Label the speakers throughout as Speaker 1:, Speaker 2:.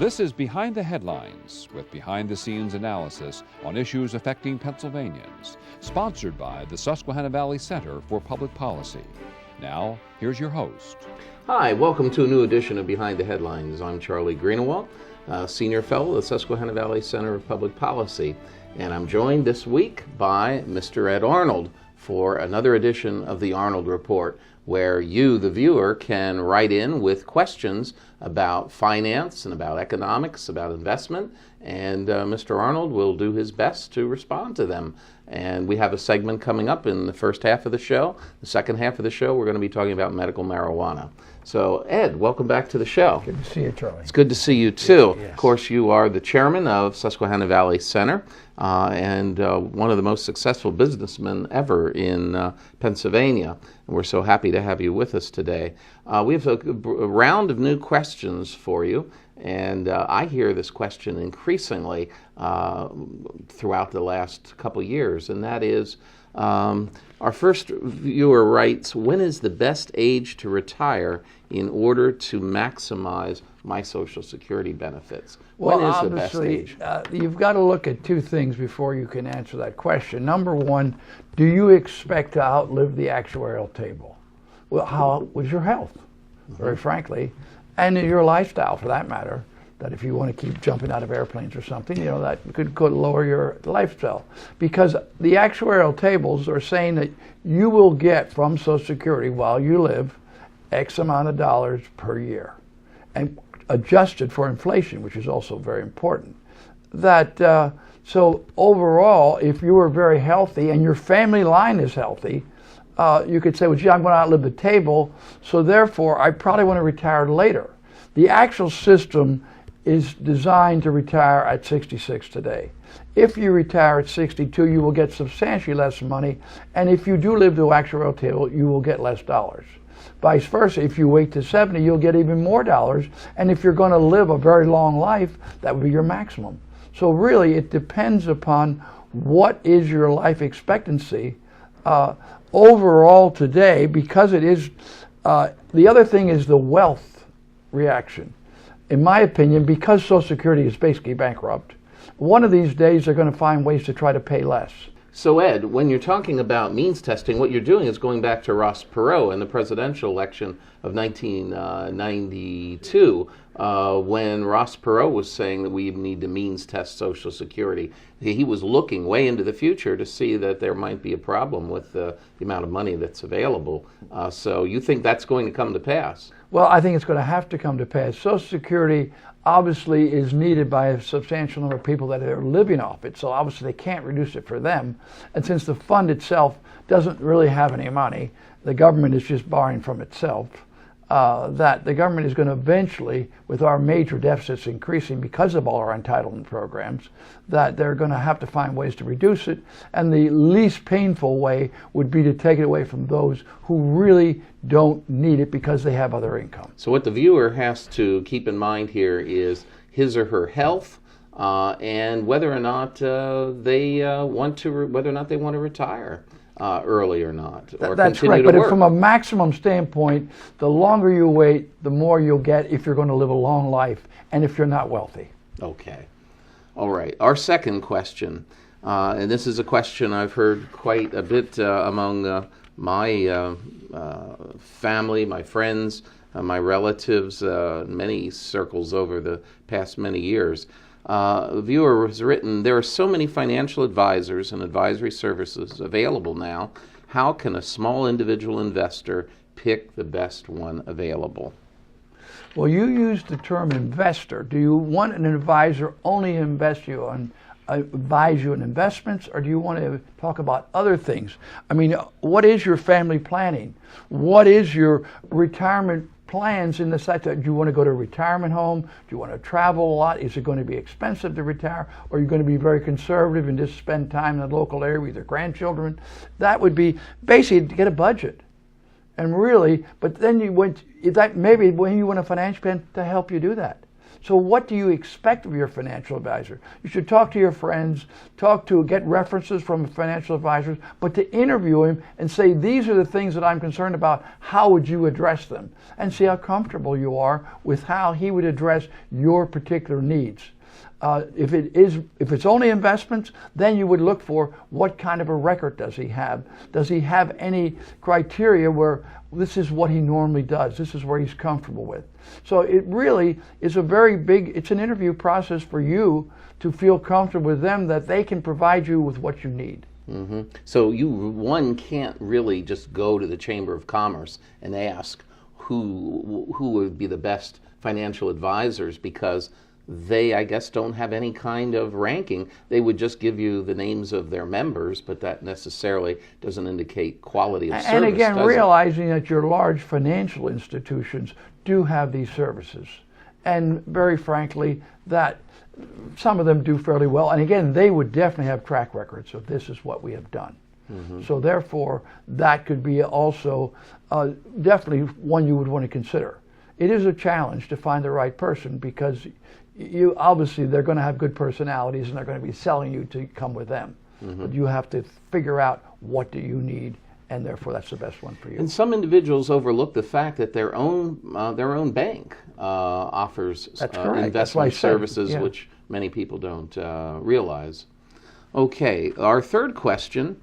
Speaker 1: This is Behind the Headlines, with behind-the-scenes analysis on issues affecting Pennsylvanians, sponsored by the Susquehanna Valley Center for Public Policy. Now, here's your host.
Speaker 2: Hi, welcome to a new edition of Behind the Headlines. I'm Charlie Greenawalt, Senior Fellow of the Susquehanna Valley Center for Public Policy, and I'm joined this week by Mr. Ed Arnold for another edition of the Arnold Report, where you, the viewer, can write in with questions about finance and about economics, about investment, and Mr. Arnold will do his best to respond to them. And we have a segment coming up in the first half of the show. The second half of the show, we're going to be talking about medical marijuana. So, Ed, welcome back to the show.
Speaker 3: Good to see you, Charlie.
Speaker 2: It's good to see you, too.
Speaker 3: Yes.
Speaker 2: Of course, you are the chairman of Susquehanna Valley Center and one of the most successful businessmen ever in Pennsylvania. And we're so happy to have you with us today. We have a round of new questions for you. And I hear this question increasingly throughout the last couple years, and that is, our first viewer writes, when is the best age to retire in order to maximize my Social Security benefits? When is the best age?
Speaker 3: You've got to look at two things before you can answer that question. Number one, do you expect to outlive the actuarial table? Well, how was your health, very frankly, and your lifestyle for that matter? That if you want to keep jumping out of airplanes or something, you know, that could lower your lifestyle. Because the actuarial tables are saying that you will get from Social Security while you live X amount of dollars per year, and adjusted for inflation, which is also very important. That so overall, if you were very healthy and your family line is healthy, you could say, well, gee, I'm going to outlive the table, so therefore I probably want to retire later. The actual system is designed to retire at 66 today. If you retire at 62, you will get substantially less money, and if you do live to actuarial table, you will get less dollars. Vice versa, if you wait to 70, you'll get even more dollars, and if you're going to live a very long life, that would be your maximum. So really, it depends upon what is your life expectancy. Overall today, because it is, the other thing is the wealth reaction. In my opinion, because Social Security is basically bankrupt, one of these days they're going to find ways to try to pay less.
Speaker 2: So, Ed, when you're talking about means testing, what you're doing is going back to Ross Perot in the presidential election of 1992, when Ross Perot was saying that we need to means test Social Security. He was looking way into the future to see that there might be a problem with the amount of money that's available. So you think that's going to come to pass?
Speaker 3: Well, I think it's going to have to come to pass. Social Security obviously is needed by a substantial number of people that are living off it, so obviously they can't reduce it for them. And since the fund itself doesn't really have any money, the government is just borrowing from itself, that the government is going to eventually, with our major deficits increasing because of all our entitlement programs, that they're going to have to find ways to reduce it. And the least painful way would be to take it away from those who really don't need it because they have other income.
Speaker 2: So what the viewer has to keep in mind here is his or her health, and whether or not they want to retire early or not, or
Speaker 3: that's
Speaker 2: continue
Speaker 3: right.
Speaker 2: to work.
Speaker 3: But from a maximum standpoint, the longer you wait, the more you'll get if you're going to live a long life, and if you're not wealthy.
Speaker 2: Okay. All right. Our second question, and this is a question I've heard quite a bit among my family, my friends, my relatives, many circles over the past many years. A viewer has written, there are so many financial advisors and advisory services available now. How can a small individual investor pick the best one available?
Speaker 3: Well, you used the term investor. Do you want an advisor only to advise you on investments, or do you want to talk about other things? I mean, what is your family planning? What is your retirement plans in the sense that do you want to go to a retirement home? Do you want to travel a lot? Is it going to be expensive to retire? Or are you going to be very conservative and just spend time in the local area with your grandchildren? That would be basically to get a budget. And really, but then maybe when you want a financial plan to help you do that. So what do you expect of your financial advisor? You should talk to your friends, get references from financial advisors, but to interview him and say, these are the things that I'm concerned about, how would you address them? And see how comfortable you are with how he would address your particular needs. If it's only investments, then you would look for what kind of a record does he have? Does he have any criteria where this is what he normally does, this is where he's comfortable with? So it really is it's an interview process for you to feel comfortable with them, that they can provide you with what you need.
Speaker 2: Mm-hmm. So one can't really just go to the Chamber of Commerce and ask who would be the best financial advisors, because they, I guess, don't have any kind of ranking. They would just give you the names of their members, but that necessarily doesn't indicate quality of service.
Speaker 3: And again, realizing that your large financial institutions do have these services. And very frankly, that some of them do fairly well. And again, they would definitely have track records of this is what we have done. Mm-hmm. So therefore, that could be also definitely one you would want to consider. It is a challenge to find the right person, because obviously they're going to have good personalities and they're going to be selling you to come with them. Mm-hmm. But you have to figure out what do you need, and therefore that's the best one for you.
Speaker 2: And some individuals overlook the fact that their own bank offers investment services, yeah, which many people don't realize. Okay, our third question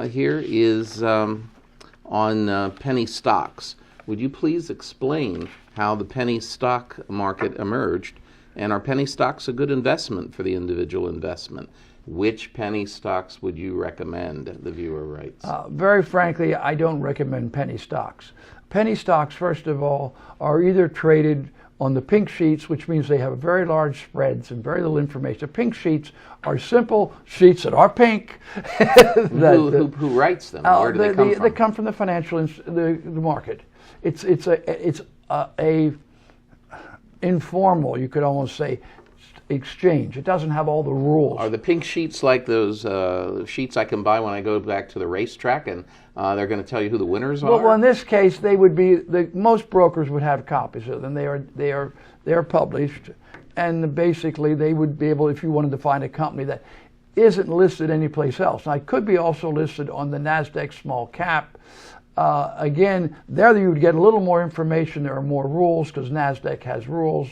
Speaker 2: here is on penny stocks. Would you please explain how the penny stock market emerged, and are penny stocks a good investment for the individual investment? Which penny stocks would you recommend? The viewer writes.
Speaker 3: Very frankly, I don't recommend penny stocks. Penny stocks, first of all, are either traded on the pink sheets, which means they have very large spreads and very little information. The pink sheets are simple sheets that are pink.
Speaker 2: Who writes them? Where do they come from?
Speaker 3: They come from the financial the market. It's a informal, you could almost say, exchange. It doesn't have all the rules.
Speaker 2: Are the pink sheets like those sheets I can buy when I go back to the racetrack, and they're going to tell you who the winners are?
Speaker 3: Well, in this case, they would be most brokers would have copies of them. They are published, and basically they would be able, if you wanted to find a company that isn't listed anyplace else. Now, it could be also listed on the NASDAQ small cap. Again, there you would get a little more information. There are more rules because NASDAQ has rules.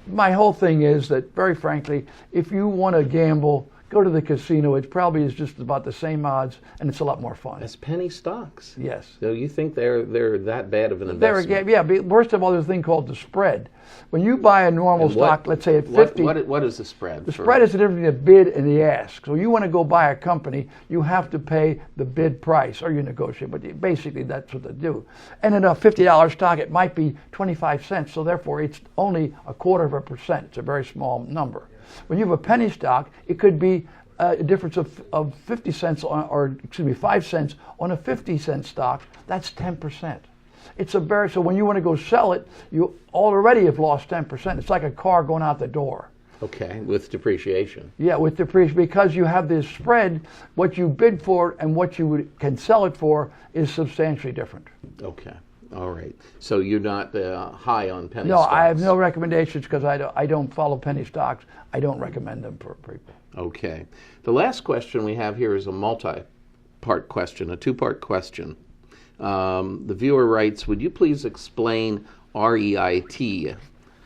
Speaker 3: My whole thing is that, very frankly, if you want to gamble, go to the casino. It probably is just about the same odds, and it's a lot more fun.
Speaker 2: As penny stocks?
Speaker 3: Yes.
Speaker 2: So you think they're that bad of an investment?
Speaker 3: Yeah, but worst of all, there's a thing called the spread. When you buy a normal stock, let's say at 50...
Speaker 2: What is the spread?
Speaker 3: The spread is the difference between the bid and the ask. So you want to go buy a company, you have to pay the bid price, or you negotiate, but basically that's what they do. And in a $50 stock, it might be 25 cents, so therefore it's only 1/4%. It's a very small number. When you have a penny stock, it could be a difference of 50 cents, or 5 cents on a 50-cent stock. That's 10%. So when you want to go sell it, you already have lost 10%. It's like a car going out the door.
Speaker 2: Okay, with depreciation.
Speaker 3: Yeah, with depreciation, because you have this spread. What you bid for and what you can sell it for is substantially different.
Speaker 2: Okay. All right. So you're not high on penny stocks?
Speaker 3: No, I have no recommendations because I don't follow penny stocks. I don't recommend them for people. Okay.
Speaker 2: The last question we have here is a multi-part question, a two-part question. The viewer writes, would you please explain REIT,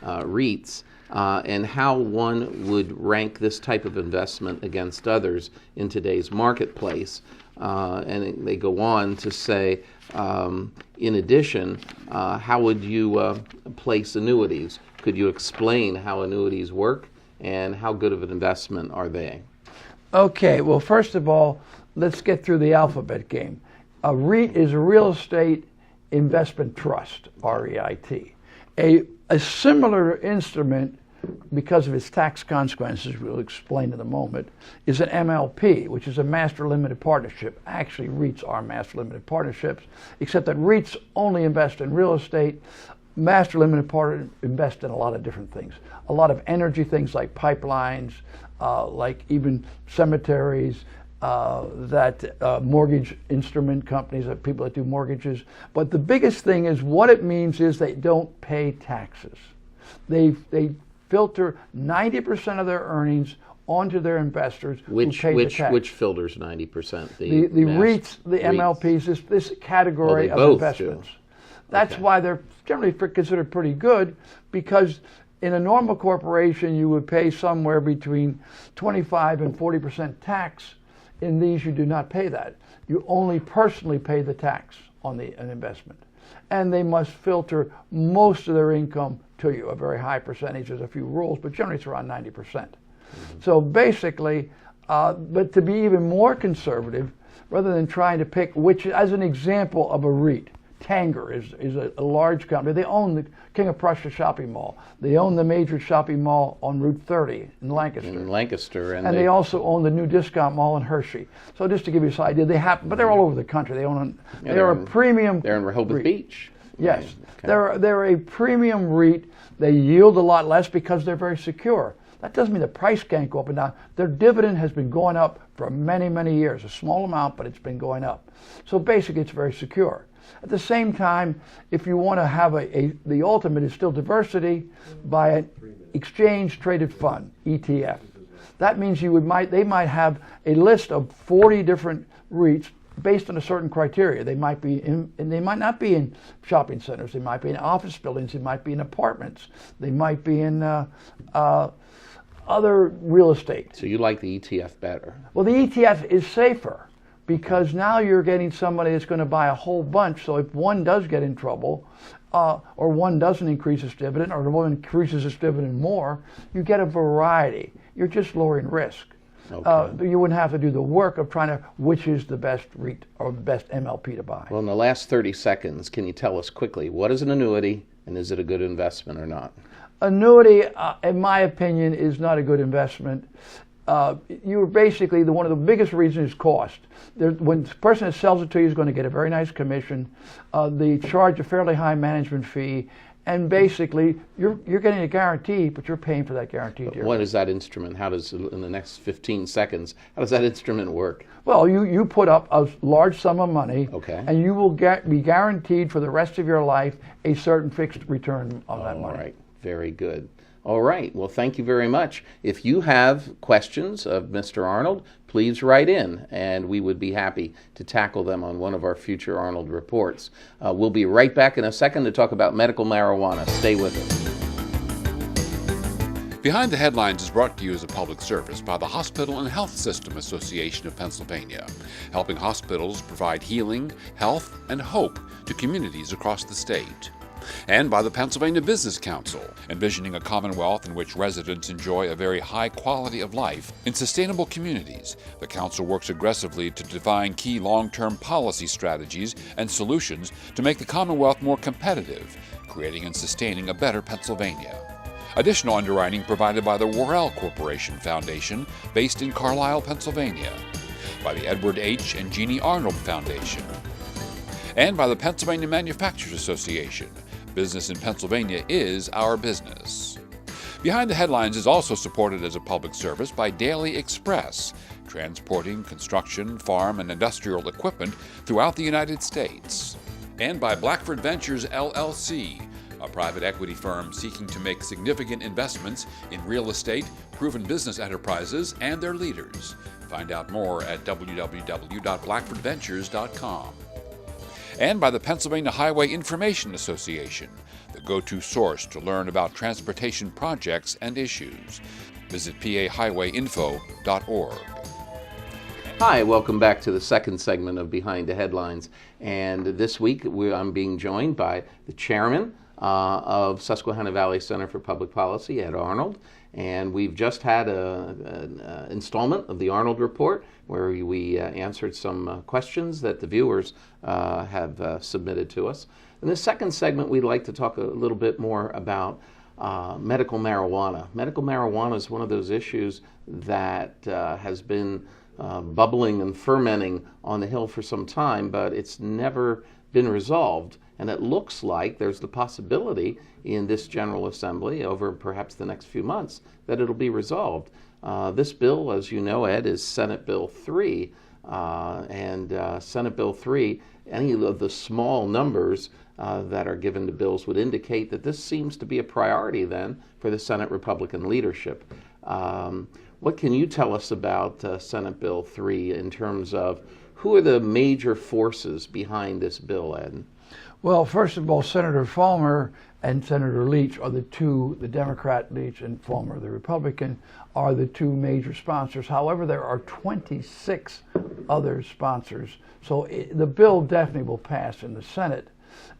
Speaker 2: REITs, and how one would rank this type of investment against others in today's marketplace? And they go on to say, in addition, how would you place annuities? Could you explain how annuities work, and how good of an investment are they?
Speaker 3: Okay, well, first of all, let's get through the alphabet game. A REIT is a real estate investment trust, REIT. A similar instrument, because of its tax consequences, we'll explain in a moment, is an MLP, which is a master limited partnership. Actually, REITs are master limited partnerships, except that REITs only invest in real estate. Master limited partners invest in a lot of different things. A lot of energy things like pipelines, like even cemeteries, mortgage instrument companies, people that do mortgages. But the biggest thing is what it means is they don't pay taxes. They filter 90% of their earnings onto their investors who pay the tax.
Speaker 2: Which filters 90%?
Speaker 3: The REITs, the MLPs, this category of investments. That's why they're generally considered pretty good, because in a normal corporation you would pay somewhere between 25 and 40% tax. In these you do not pay that. You only personally pay the tax on an investment. And they must filter most of their income to you, a very high percentage. There's a few rules, but generally it's around 90%. So basically, but to be even more conservative, rather than trying to pick which, as an example of a REIT, Tanger is a large company. They own the King of Prussia shopping mall. They own the major shopping mall on Route 30 in Lancaster. And they also own the new discount mall in Hershey. So just to give you some idea, they have, but they're all over the country. They own, they're a premium.
Speaker 2: They're in Rehoboth Beach.
Speaker 3: Yes, they're a premium REIT. They yield a lot less because they're very secure. That doesn't mean the price can't go up and down. Their dividend has been going up for many, many years. A small amount, but it's been going up. So basically, it's very secure. At the same time, if you want to have the ultimate is still diversity, by an exchange-traded fund, ETF. That means they might have a list of 40 different REITs based on a certain criteria. They might be in, and they might not be in shopping centers. They might be in office buildings. They might be in apartments. They might be in other real estate.
Speaker 2: So you like the ETF better?
Speaker 3: Well, the ETF is safer because now you're getting somebody that's going to buy a whole bunch. So if one does get in trouble, or one doesn't increase its dividend, or one increases its dividend more, you get a variety. You're just lowering risk. Okay. You wouldn't have to do the work of trying to which is the best REIT or the best MLP to buy.
Speaker 2: Well, in the last 30 seconds, can you tell us quickly, what is an annuity and is it a good investment or not?
Speaker 3: Annuity, in my opinion, is not a good investment. You're basically, one of the biggest reasons is cost. When the person that sells it to you is going to get a very nice commission. They charge a fairly high management fee. And basically, you're getting a guarantee, but you're paying for that guarantee.
Speaker 2: What is that instrument? How does, in the next 15 seconds, how does that instrument work?
Speaker 3: Well, you put up a large sum of money,
Speaker 2: okay,
Speaker 3: and you will be guaranteed for the rest of your life a certain fixed return on that money.
Speaker 2: All right, very good. All right, well, thank you very much. If you have questions of Mr. Arnold, please write in, and we would be happy to tackle them on one of our future Arnold reports. We'll be right back in a second to talk about medical marijuana. Stay with us.
Speaker 1: Behind the Headlines is brought to you as a public service by the Hospital and Health System Association of Pennsylvania, helping hospitals provide healing, health, and hope to communities across the state. And by the Pennsylvania Business Council, envisioning a commonwealth in which residents enjoy a very high quality of life in sustainable communities. The council works aggressively to define key long-term policy strategies and solutions to make the commonwealth more competitive, creating and sustaining a better Pennsylvania. Additional underwriting provided by the Worrell Corporation Foundation, based in Carlisle, Pennsylvania, by the Edward H. and Jeannie Arnold Foundation, and by the Pennsylvania Manufacturers Association. Business in Pennsylvania is our business. Behind the Headlines is also supported as a public service by Daily Express, transporting construction, farm, and industrial equipment throughout the United States. And by Blackford Ventures, LLC, a private equity firm seeking to make significant investments in real estate, proven business enterprises, and their leaders. Find out more at www.blackfordventures.com. And by the Pennsylvania Highway Information Association, the go-to source to learn about transportation projects and issues. Visit pahighwayinfo.org.
Speaker 2: Hi, welcome back to the second segment of Behind the Headlines. And this week I'm being joined by the chairman of Susquehanna Valley Center for Public Policy, Ed Arnold. And we've just had an installment of the Arnold Report where we answered some questions that the viewers have submitted to us. In the second segment, we'd like to talk a little bit more about medical marijuana. Medical marijuana is one of those issues that has been bubbling and fermenting on the Hill for some time, but it's never been resolved. And it looks like there's the possibility in this General Assembly over perhaps the next few months that it'll be resolved. This bill, as you know, Ed, is Senate Bill 3. And Senate Bill 3, any of the small numbers that are given to bills would indicate that this seems to be a priority then for the Senate Republican leadership. What can you tell us about Senate Bill 3 in terms of who are the major forces behind this bill, Ed?
Speaker 3: Well, first of all, Senator Fulmer and Senator Leach are the two, the Democrat Leach and Fulmer, the Republican, are the two major sponsors. However, there are 26 other sponsors. So the bill definitely will pass in the Senate.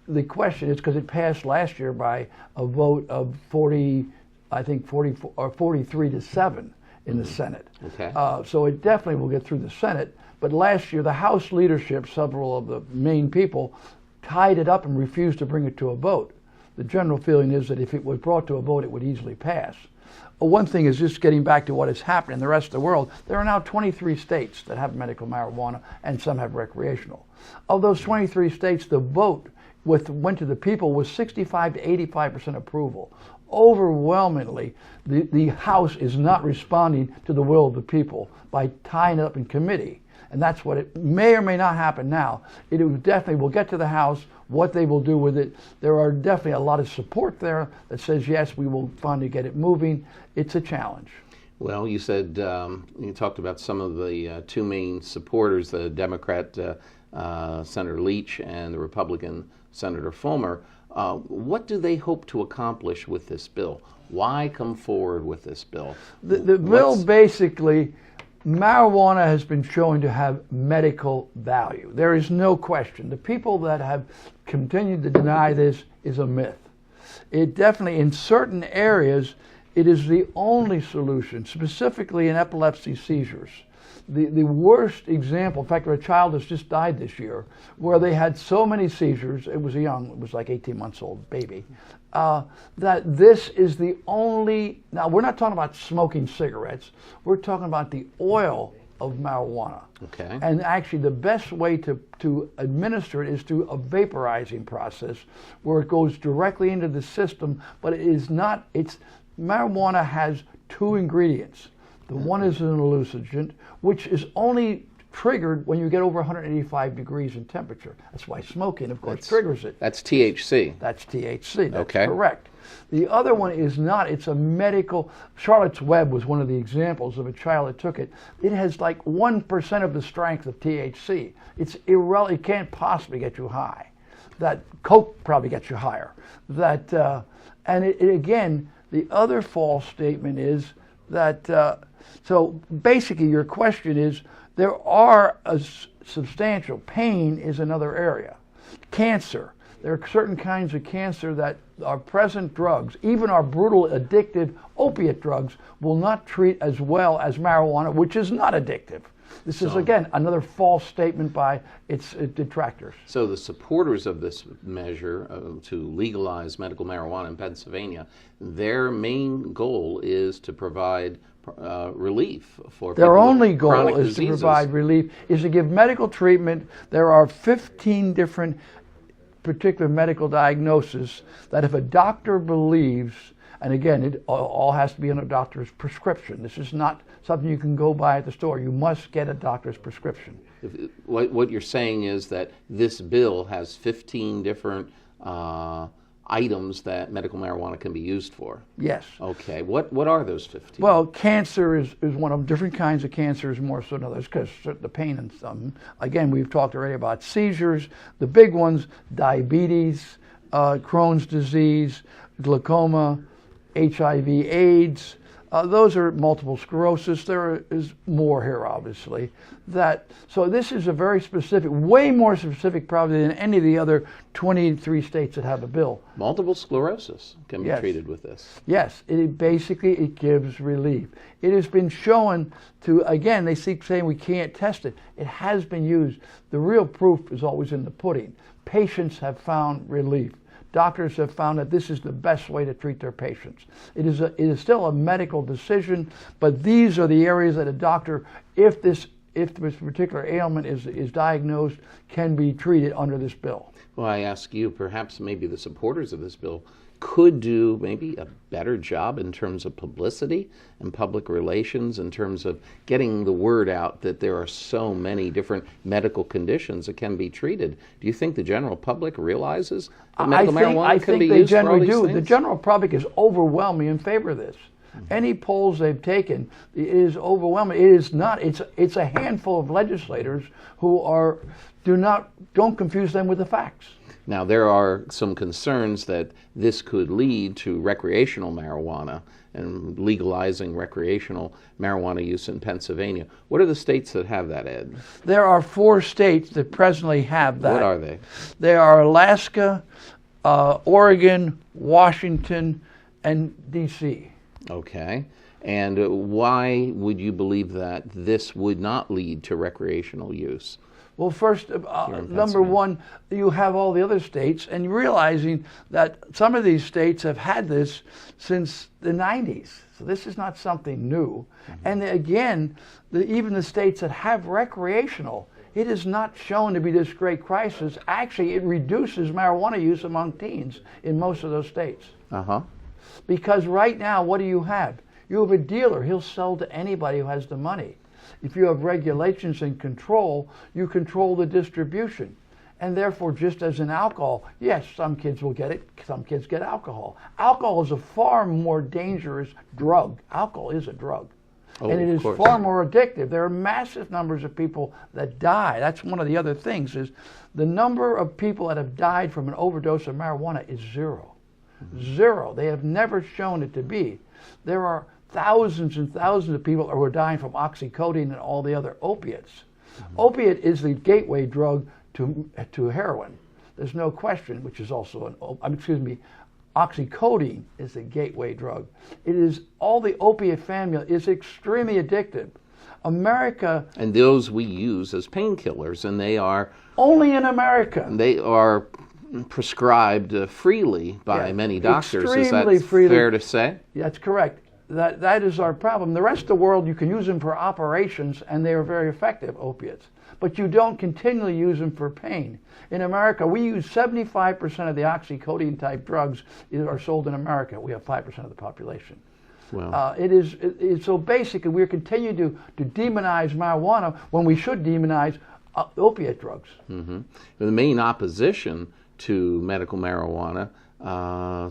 Speaker 3: The question is, because it passed last year by a vote of 43 to 7 in the Senate.
Speaker 2: Okay.
Speaker 3: So it definitely will get through the Senate. But last year, the House leadership, several of the main people, tied it up and refused to bring it to a vote. The general feeling is that if it was brought to a vote, it would easily pass. One thing is just getting back to what has happened in the rest of the world. There are now 23 states that have medical marijuana, and some have recreational. Of those 23 states, the vote went to the people with 65 to 85% approval. Overwhelmingly, the House is not responding to the will of the people by tying it up in committee. And that's what it may or may not happen now. It definitely will get to the House. What they will do with it, there are definitely a lot of support there that says, yes, we will finally get it moving. It's a challenge.
Speaker 2: Well, you said, you talked about some of the two main supporters, the Democrat Senator Leach and the Republican Senator Fulmer. What do they hope to accomplish with this bill? Why come forward with this bill?
Speaker 3: The bill basically, marijuana has been shown to have medical value. There is no question. The people that have continued to deny this is a myth. It definitely, in certain areas, it is the only solution, specifically in epilepsy seizures. The worst example, in fact, a child has just died this year, where they had so many seizures, it was like 18 months old baby, that this is the only, now we're not talking about smoking cigarettes, we're talking about the oil of marijuana.
Speaker 2: Okay.
Speaker 3: And actually the best way to administer it is through a vaporizing process where it goes directly into the system, but it is not, marijuana has two ingredients. The one is an hallucinogenic, which is only triggered when you get over 185 degrees in temperature. That's why smoking, of course, triggers it.
Speaker 2: That's THC.
Speaker 3: That's THC. That's
Speaker 2: okay.
Speaker 3: Correct. The other one is not. It's a medical. Charlotte's Web was one of the examples of a child that took it. It has like 1% of the strength of THC. It's irrelevant. It can't possibly get you high. That Coke probably gets you higher. That and again, the other false statement is that. So basically your question is, there are a substantial, pain is another area. Cancer, there are certain kinds of cancer that our present drugs, even our brutal addictive opiate drugs, will not treat as well as marijuana, which is not addictive. This is, again, another false statement by its detractors.
Speaker 2: So the supporters of this measure to legalize medical marijuana in Pennsylvania, their main goal is to provide relief for people
Speaker 3: Their only
Speaker 2: with
Speaker 3: goal
Speaker 2: chronic
Speaker 3: is
Speaker 2: diseases.
Speaker 3: to provide relief, is to give medical treatment. There are 15 different particular medical diagnoses that if a doctor believes, and again, it all has to be on a doctor's prescription. This is not something you can go buy at the store. You must get a doctor's prescription.
Speaker 2: What you're saying is that this bill has 15 different items that medical marijuana can be used for.
Speaker 3: Yes.
Speaker 2: Okay. What are those 15?
Speaker 3: Well, cancer is one of them. Different kinds of cancer is more so than others because the pain in some. Again, we've talked already about seizures. The big ones: diabetes, Crohn's disease, glaucoma, HIV/AIDS. Those are multiple sclerosis. There is more here, obviously. So this is a very specific, way more specific probably than any of the other 23 states that have a bill.
Speaker 2: Multiple sclerosis can be treated with this.
Speaker 3: Yes, it gives relief. It has been shown to, again, they keep saying we can't test it. It has been used. The real proof is always in the pudding. Patients have found relief. Doctors have found that this is the best way to treat their patients. It is still a medical decision, but these are the areas that a doctor, if this if this particular ailment is diagnosed, can be treated under this bill.
Speaker 2: Well, I ask you, perhaps maybe the supporters of this bill could do maybe a better job in terms of publicity and public relations, in terms of getting the word out that there are so many different medical conditions that can be treated. Do you think the general public realizes that medical marijuana can be used for all these things?
Speaker 3: The general public is overwhelmingly in favor of this. Any polls they've taken, it is overwhelming. It is not. It's a handful of legislators who don't confuse them with the facts.
Speaker 2: Now, there are some concerns that this could lead to recreational marijuana and legalizing recreational marijuana use in Pennsylvania. What are the states that have that, Ed?
Speaker 3: There are 4 states that presently have that.
Speaker 2: What are they?
Speaker 3: They are Alaska, Oregon, Washington, and D.C.
Speaker 2: Okay. And why would you believe that this would not lead to recreational use?
Speaker 3: Well, first, number one, you have all the other states, and realizing that some of these states have had this since the 90s. So this is not something new. And again, even the states that have recreational, it is not shown to be this great crisis. Actually, it reduces marijuana use among teens in most of those states. Because right now, what do you have? You have a dealer. He'll sell to anybody who has the money. If you have regulations and control, you control the distribution. And therefore, just as in alcohol, yes, some kids will get it, some kids get alcohol. Alcohol is a far more dangerous drug. Alcohol is a drug. And it is far more addictive. There are massive numbers of people that die. That's one of the other things, is the number of people that have died from an overdose of marijuana is 0. 0. They have never shown it to be. There are thousands and thousands of people who are dying from oxycodone and all the other opiates. Opiate is the gateway drug to heroin. There's no question, which is also oxycodone is the gateway drug. It is, all the opiate family is extremely addictive. America... And
Speaker 2: those we use as painkillers, and they are...
Speaker 3: Only in America.
Speaker 2: They are prescribed freely by many doctors.
Speaker 3: Extremely
Speaker 2: is that
Speaker 3: freely.
Speaker 2: Fair to say?
Speaker 3: That's correct. That is our problem. The rest of the world, you can use them for operations, and they are very effective, opiates. But you don't continually use them for pain. In America, we use 75% of the oxycodone type drugs are sold in America. We have 5% of the population.
Speaker 2: Wow.
Speaker 3: So basically, we're continuing to demonize marijuana when we should demonize opiate drugs.
Speaker 2: The main opposition to medical marijuana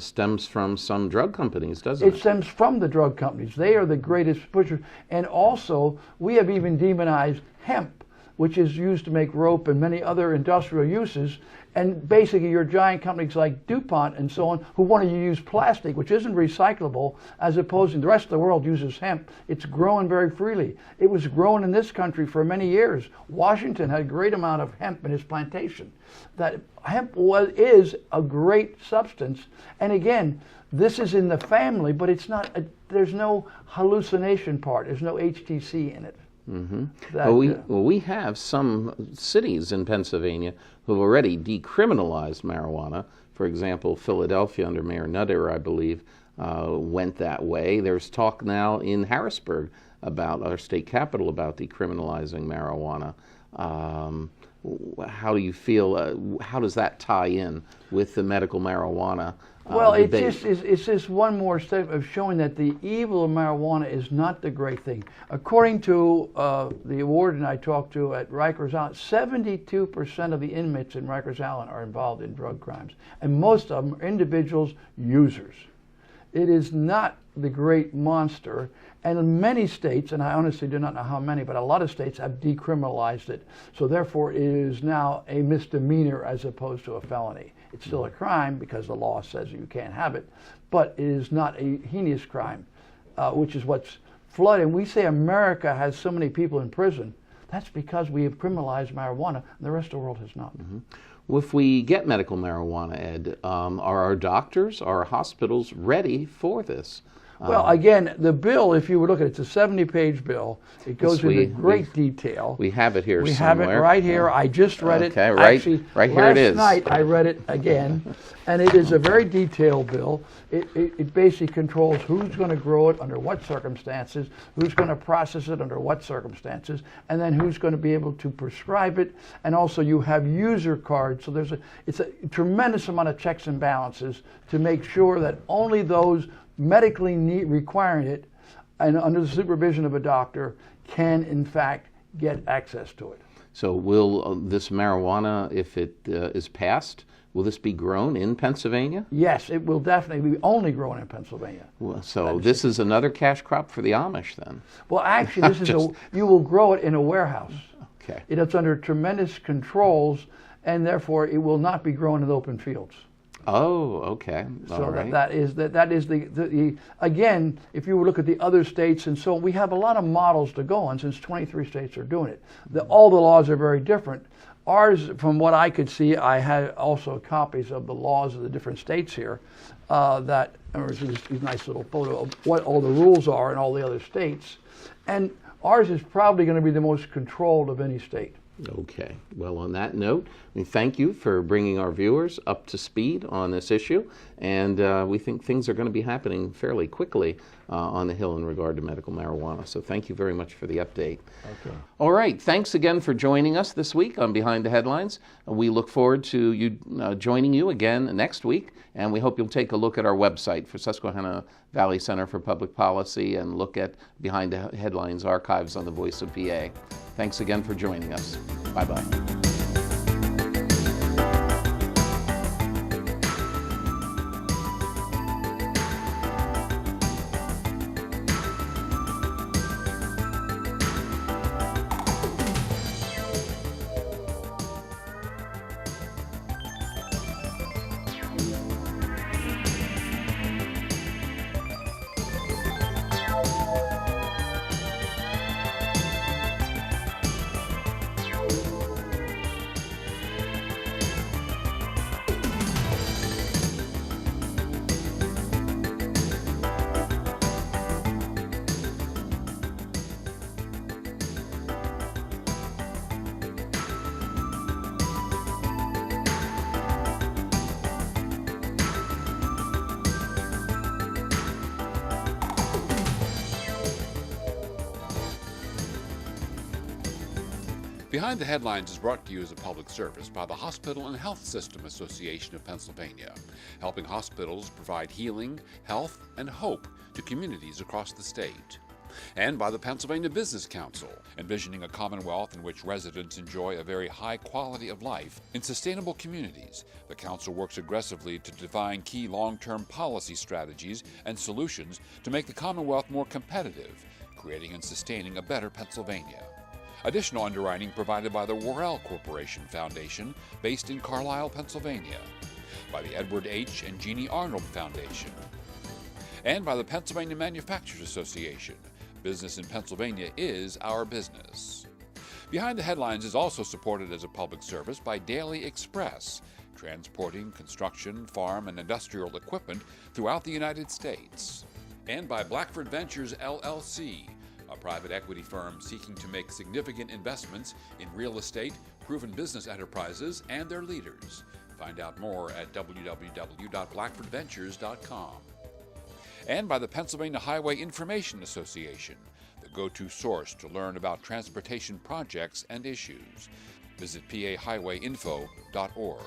Speaker 2: stems from some drug companies, doesn't it?
Speaker 3: It stems from the drug companies. They are the greatest pushers. And also, we have even demonized hemp, which is used to make rope and many other industrial uses. And basically, your giant companies like DuPont and so on, who want to use plastic, which isn't recyclable, as opposed to the rest of the world uses hemp. It's grown very freely. It was grown in this country for many years. Washington had a great amount of hemp in his plantation. That hemp is a great substance. And again, this is in the family, but it's not. There's no hallucination part. There's no HTC in it.
Speaker 2: We have some cities in Pennsylvania who have already decriminalized marijuana. For example, Philadelphia under Mayor Nutter, I believe, went that way. There's talk now in Harrisburg, about our state capital, about decriminalizing marijuana. How do you feel? How does that tie in with the medical marijuana?
Speaker 3: Well, it's just one more step of showing that the evil of marijuana is not the great thing. According to the warden I talked to at Rikers Island, 72% of the inmates in Rikers Island are involved in drug crimes, and most of them are individuals, users. It is not the great monster, and in many states, and I honestly do not know how many, but a lot of states have decriminalized it. So therefore, it is now a misdemeanor as opposed to a felony. It's still a crime because the law says you can't have it, but it is not a heinous crime, which is what's flooding. We say America has so many people in prison. That's because we have criminalized marijuana, and the rest of the world has not.
Speaker 2: Well, if we get medical marijuana, Ed, are our doctors, our hospitals ready for this?
Speaker 3: Well, again, the bill, if you would look at it, it's a 70-page bill. It goes into great detail.
Speaker 2: We have it here
Speaker 3: We
Speaker 2: somewhere.
Speaker 3: have it right here. I just read it.
Speaker 2: Okay, right here it is.
Speaker 3: Last night I read it again, and it is a very detailed bill. It basically controls who's going to grow it under what circumstances, who's going to process it under what circumstances, and then who's going to be able to prescribe it. And also you have user cards. So it's a tremendous amount of checks and balances to make sure that only those medically requiring it and under the supervision of a doctor can in fact get access to it.
Speaker 2: So will this marijuana, if it is passed, will this be grown in Pennsylvania?
Speaker 3: Yes, it will definitely be only grown in Pennsylvania.
Speaker 2: Well, so this is another cash crop for the Amish then?
Speaker 3: Well, actually, this is you will grow it in a warehouse.
Speaker 2: Okay.
Speaker 3: It's under tremendous controls, and therefore it will not be grown in open fields.
Speaker 2: Oh, okay.
Speaker 3: So
Speaker 2: All right.
Speaker 3: that is the again, if you look at the other states and so on, we have a lot of models to go on since 23 states are doing it. All the laws are very different. Ours, from what I could see, I had also copies of the laws of the different states here. There's this nice little photo of what all the rules are in all the other states, and ours is probably going to be the most controlled of any state.
Speaker 2: Okay. Well, on that note, we thank you for bringing our viewers up to speed on this issue, and we think things are going to be happening fairly quickly on the Hill in regard to medical marijuana. So thank you very much for the update.
Speaker 3: Okay.
Speaker 2: All right. Thanks again for joining us this week on Behind the Headlines. We look forward to you joining you again next week, and we hope you'll take a look at our website for Susquehanna Valley Center for Public Policy and look at Behind the Headlines archives on the Voice of PA. Thanks again for joining us. Bye-bye.
Speaker 1: Behind the Headlines is brought to you as a public service by the Hospital and Health System Association of Pennsylvania, helping hospitals provide healing, health, and hope to communities across the state. And by the Pennsylvania Business Council, envisioning a commonwealth in which residents enjoy a very high quality of life in sustainable communities. The council works aggressively to define key long-term policy strategies and solutions to make the commonwealth more competitive, creating and sustaining a better Pennsylvania. Additional underwriting provided by the Worrell Corporation Foundation, based in Carlisle, Pennsylvania, by the Edward H. and Jeannie Arnold Foundation, and by the Pennsylvania Manufacturers Association. Business in Pennsylvania is our business. Behind the Headlines is also supported as a public service by Daily Express, transporting construction, farm, and industrial equipment throughout the United States, and by Blackford Ventures, LLC, a private equity firm seeking to make significant investments in real estate, proven business enterprises, and their leaders. Find out more at www.blackfordventures.com. And by the Pennsylvania Highway Information Association, the go-to source to learn about transportation projects and issues. Visit pahighwayinfo.org.